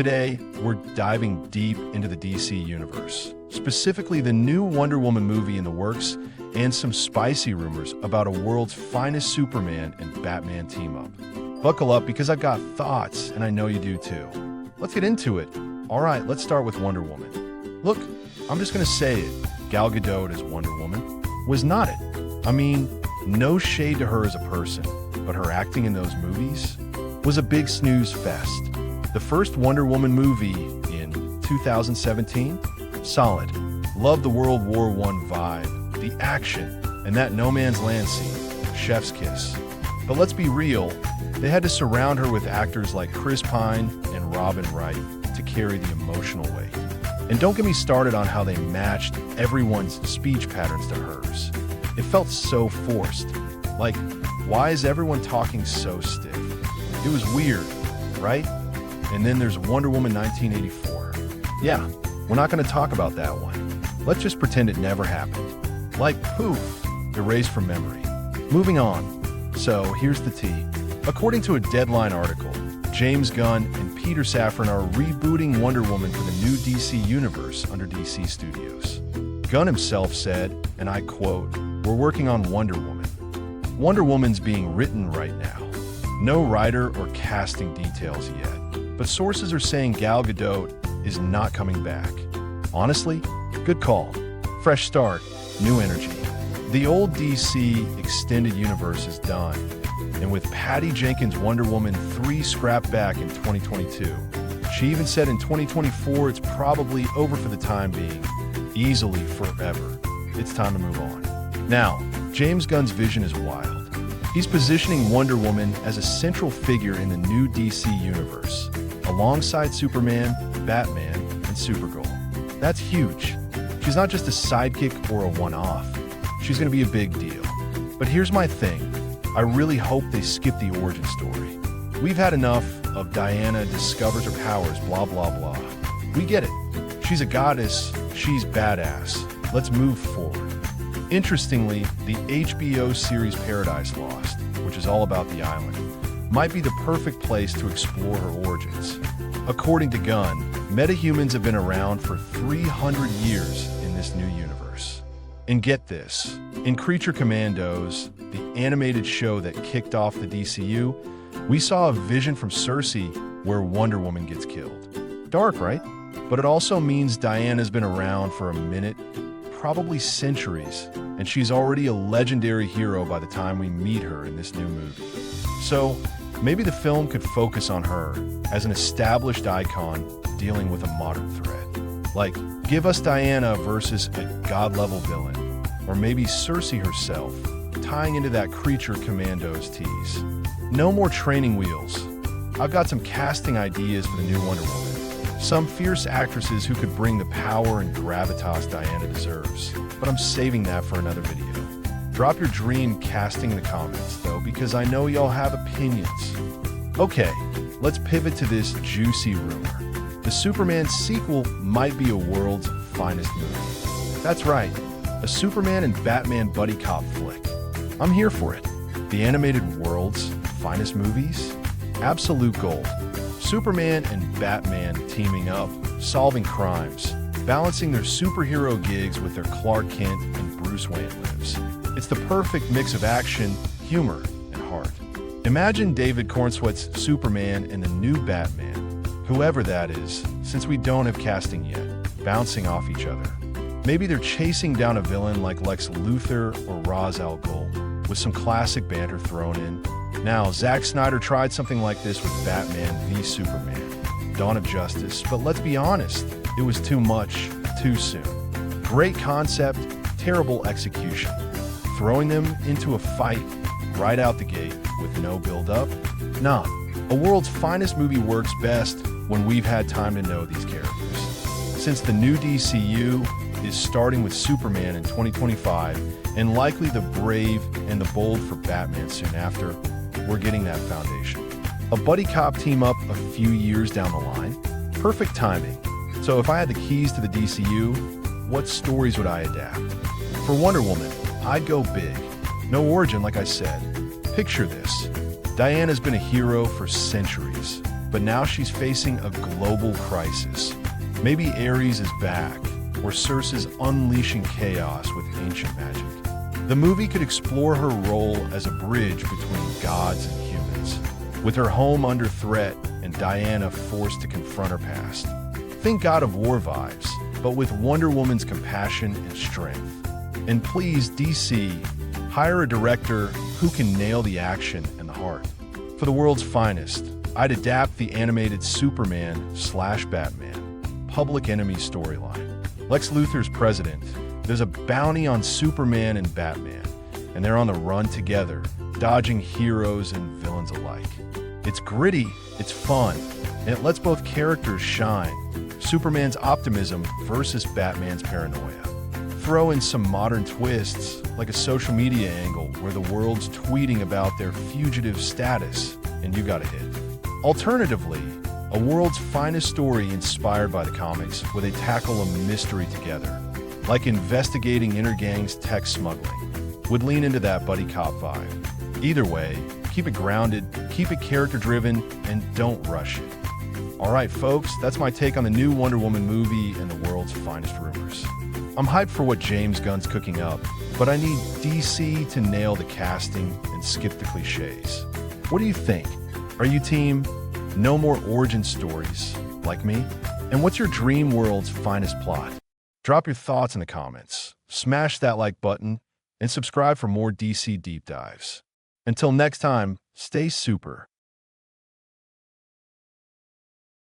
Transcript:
Today, we're diving deep into the DC universe, specifically the new Wonder Woman movie in the works and some spicy rumors about a world's finest Superman and Batman team-up. Buckle up because I've got thoughts, and I know you do too. Let's get into it. All right, let's start with Wonder Woman. Look, I'm just going to say it. Gal Gadot as Wonder Woman was not it. I mean, no shade to her as a person, but her acting in those movies was a big snooze fest. The first Wonder Woman movie in 2017? Solid. Loved the World War I vibe, the action, and that no man's land scene. Chef's kiss. But let's be real, they had to surround her with actors like Chris Pine and Robin Wright to carry the emotional weight. And don't get me started on how they matched everyone's speech patterns to hers. It felt so forced. Like, why is everyone talking so stiff? It was weird, right? And then there's Wonder Woman 1984. Yeah, we're not going to talk about that one. Let's just pretend it never happened. Like poof, erased from memory. Moving on. So here's the tea. According to a Deadline article, James Gunn and Peter Safran are rebooting Wonder Woman for the new DC universe under DC Studios. Gunn himself said, and I quote, "We're working on Wonder Woman. Wonder Woman's being written right now. No writer or casting details yet, but sources are saying Gal Gadot is not coming back. Honestly, good call. Fresh start, new energy. The old DC extended universe is done, and with Patty Jenkins' Wonder Woman 3 scrapped back in 2022, she even said in 2024 it's probably over for the time being, easily forever. It's time to move on." Now, James Gunn's vision is wild. He's positioning Wonder Woman as a central figure in the new DC universe, alongside Superman, Batman, and Supergirl. That's huge. She's not just a sidekick or a one-off. She's going to be a big deal. But here's my thing. I really hope they skip the origin story. We've had enough of Diana discovers her powers, blah, blah, blah. We get it. She's a goddess. She's badass. Let's move forward. Interestingly, the HBO series Paradise Lost, which is all about the island, might be the perfect place to explore her origins. According to Gunn, metahumans have been around for 300 years in this new universe. And get this, in Creature Commandos, the animated show that kicked off the DCU, we saw a vision from Cersei where Wonder Woman gets killed. Dark, right? But it also means Diana's been around for a minute, probably centuries, and she's already a legendary hero by the time we meet her in this new movie. So, maybe the film could focus on her as an established icon dealing with a modern threat. Like, give us Diana versus a god-level villain, or maybe Cersei herself, tying into that Creature Commandos tease. No more training wheels. I've got some casting ideas for the new Wonder Woman. Some fierce actresses who could bring the power and gravitas Diana deserves. But I'm saving that for another video. Drop your dream casting in the comments, though, because I know y'all have opinions. Okay, let's pivot to this juicy rumor. The Superman sequel might be a world's finest movie. That's right, a Superman and Batman buddy cop flick. I'm here for it. The animated world's finest movies? Absolute gold. Superman and Batman teaming up, solving crimes, balancing their superhero gigs with their Clark Kent and Bruce Wayne lives. It's the perfect mix of action, humor, and heart. Imagine David Cornsweet's Superman and the new Batman, whoever that is, since we don't have casting yet, bouncing off each other. Maybe they're chasing down a villain like Lex Luthor or Ra's al Ghul, with some classic banter thrown in. Now, Zack Snyder tried something like this with Batman v Superman, Dawn of Justice, but let's be honest, it was too much, too soon. Great concept, terrible execution. Throwing them into a fight right out the gate with no build-up? Nah, a world's finest movie works best when we've had time to know these characters. Since the new DCU is starting with Superman in 2025, and likely the brave and the bold for Batman soon after, we're getting that foundation. A buddy cop team up a few years down the line? Perfect timing. So if I had the keys to the DCU, what stories would I adapt? For Wonder Woman, I'd go big. No origin, like I said. Picture this. Diana's been a hero for centuries. But now she's facing a global crisis. Maybe Ares is back, or Circe's unleashing chaos with ancient magic. The movie could explore her role as a bridge between gods and humans, with her home under threat and Diana forced to confront her past. Think God of War vibes, but with Wonder Woman's compassion and strength. And please, DC, hire a director who can nail the action and the heart. For the world's finest, I'd adapt the animated Superman/Batman Public Enemy storyline. Lex Luthor's president. There's a bounty on Superman and Batman, and they're on the run together, dodging heroes and villains alike. It's gritty, it's fun, and it lets both characters shine. Superman's optimism versus Batman's paranoia. Throw in some modern twists, like a social media angle where the world's tweeting about their fugitive status, and you got a hit. Alternatively, a world's finest story inspired by the comics where they tackle a mystery together, like investigating inter-gangs tech smuggling, would lean into that buddy cop vibe. Either way, keep it grounded, keep it character-driven, and don't rush it. All right, folks, that's my take on the new Wonder Woman movie and the world's finest rumors. I'm hyped for what James Gunn's cooking up, but I need DC to nail the casting and skip the cliches. What do you think? Are you team no more origin stories like me? And what's your dream world's finest plot? Drop your thoughts in the comments, smash that like button, and subscribe for more DC deep dives. Until next time, stay super.